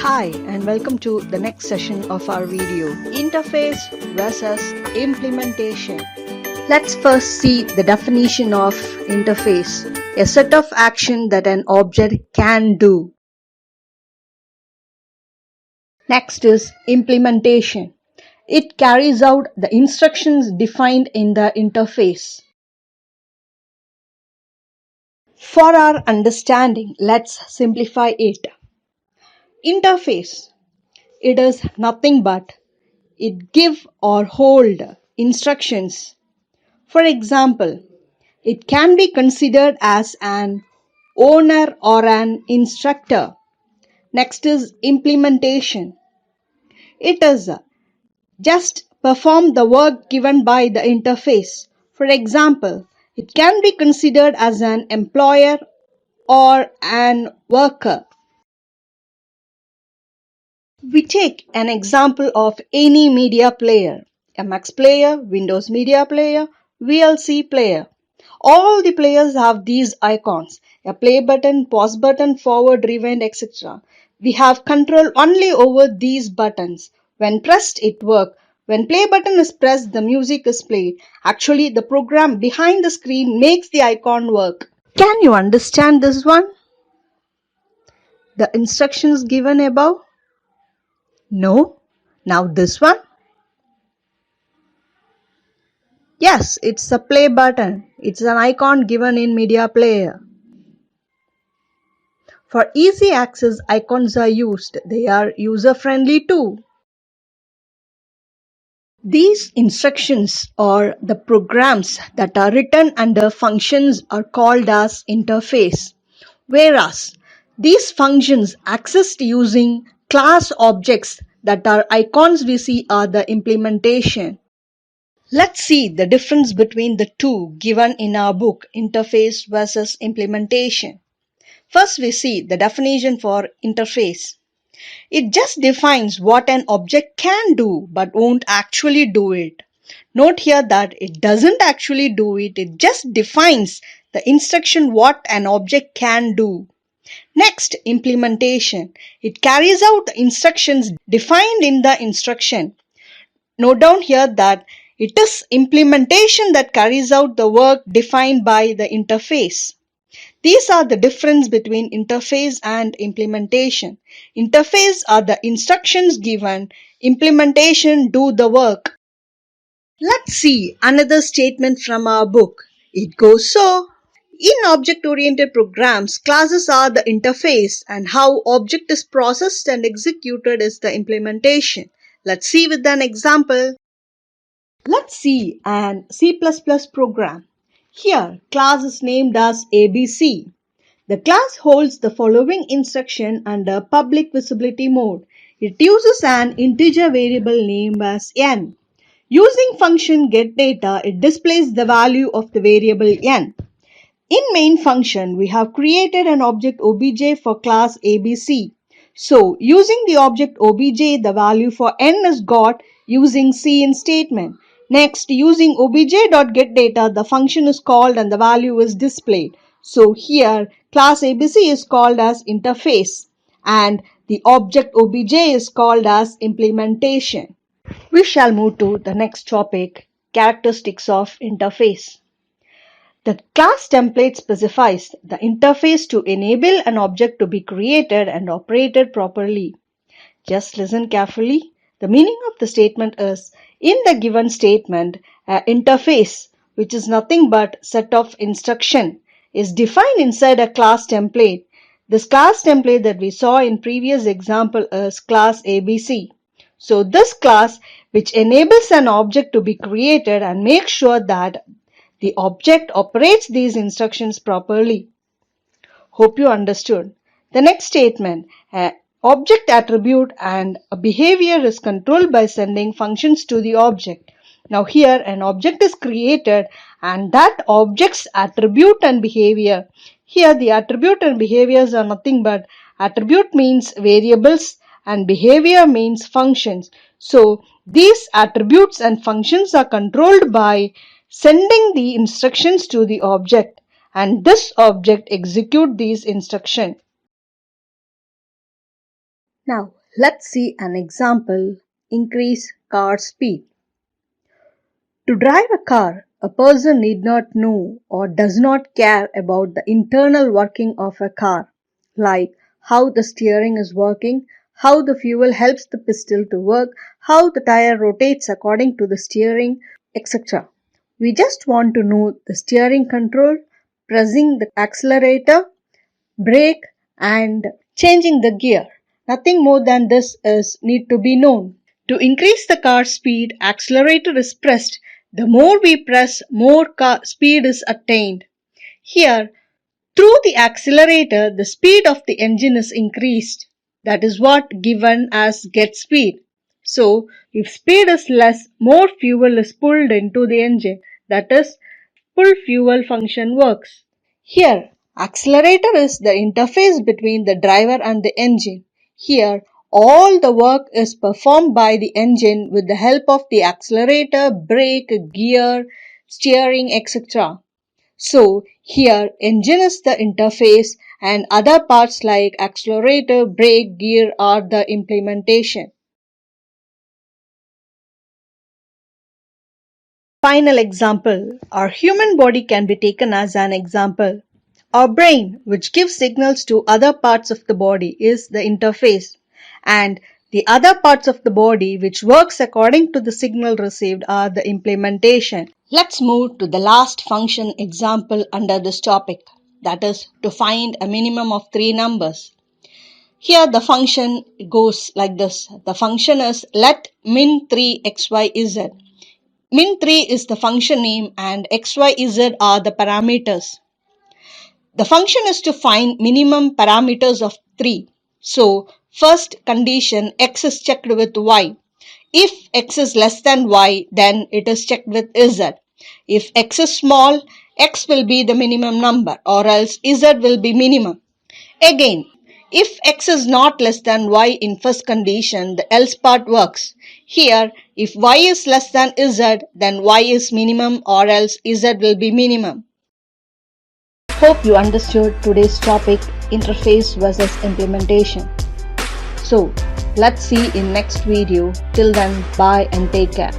Hi and welcome to the next session of our video, Interface versus Implementation. Let's first see the definition of interface, a set of action that an object can do. Next is implementation. It carries out the instructions defined in the interface. For our understanding, let's simplify it. Interface. It is nothing but it give or hold instructions. For example, it can be considered as an owner or an instructor. Next is implementation. It is just perform the work given by the interface. For example, it can be considered as an employer or an worker. We take an example of any media player, MX player, Windows Media Player, VLC player. All the players have these icons, a play button, pause button, forward, rewind, etc. We have control only over these buttons. When pressed, it works. When play button is pressed, the music is played. Actually, the program behind the screen makes the icon work. Can you understand this one? The instructions given above? No? Now this one? Yes, it's a play button. It's an icon given in media player. For easy access, icons are used. They are user-friendly too. These instructions or the programs that are written under functions are called as interface. Whereas these functions accessed using class objects that are icons we see are the implementation. Let's see the difference between the two given in our book, interface versus implementation. First, we see the definition for interface. It just defines what an object can do but won't actually do it. Note here that it doesn't actually do it, it just defines the instruction what an object can do. Next, implementation. It carries out the instructions defined in the instruction. Note down here that it is implementation that carries out the work defined by the interface. These are the difference between interface and implementation. Interface are the instructions given, implementation do the work. Let's see another statement from our book. It goes so. In object-oriented programs, classes are the interface and how object is processed and executed is the implementation. Let's see with an example. Let's see an C++ program. Here, class is named as ABC. The class holds the following instruction under public visibility mode. It uses an integer variable named as n. Using function getData, it displays the value of the variable n. In main function, we have created an object obj for class ABC. So, using the object obj, the value for n is got using cin statement. Next, using obj.getData, the function is called and the value is displayed. So, here class ABC is called as interface and the object obj is called as implementation. We shall move to the next topic, characteristics of interface. The class template specifies the interface to enable an object to be created and operated properly. Just listen carefully. The meaning of the statement is, in the given statement, an interface, which is nothing but set of instruction, is defined inside a class template. This class template that we saw in previous example is class ABC. So this class, which enables an object to be created and makes sure that the object operates these instructions properly. Hope you understood. The next statement, an object attribute and a behavior is controlled by sending functions to the object. Now here an object is created and that object's attribute and behavior. Here the attribute and behaviors are nothing but attribute means variables and behavior means functions. So these attributes and functions are controlled by sending the instructions to the object and this object execute these instructions. Now, let's see an example. Increase car speed. To drive a car, a person need not know or does not care about the internal working of a car, like how the steering is working, how the fuel helps the piston to work, how the tire rotates according to the steering, etc. We just want to know the steering control, pressing the accelerator, brake, and changing the gear. Nothing more than this is need to be known. To increase the car speed, accelerator is pressed. The more we press, more car speed is attained. Here, through the accelerator, the speed of the engine is increased. That is what given as get speed. So, if speed is less, more fuel is pulled into the engine. That is, pull fuel function works. Here, accelerator is the interface between the driver and the engine. Here, all the work is performed by the engine with the help of the accelerator, brake, gear, steering, etc. So, here engine is the interface and other parts like accelerator, brake, gear are the implementation. Final example. Our human body can be taken as an example. Our brain, which gives signals to other parts of the body, is the interface, and the other parts of the body which works according to the signal received are the implementation. Let's move to the last function example under this topic, that is to find a minimum of 3 numbers. Here the function goes like this. The function is let min3 xyz. Min3 is the function name and xyz are the parameters. The function is to find minimum parameters of 3. So, first condition x is checked with y. If x is less than y, then it is checked with z. If x is small, x will be the minimum number or else z will be minimum. Again, if x is not less than y in first condition, the else part works. Here, if y is less than z, then y is minimum or else z will be minimum. Hope you understood today's topic, interface versus implementation. So, let's see in next video. Till then, bye and take care.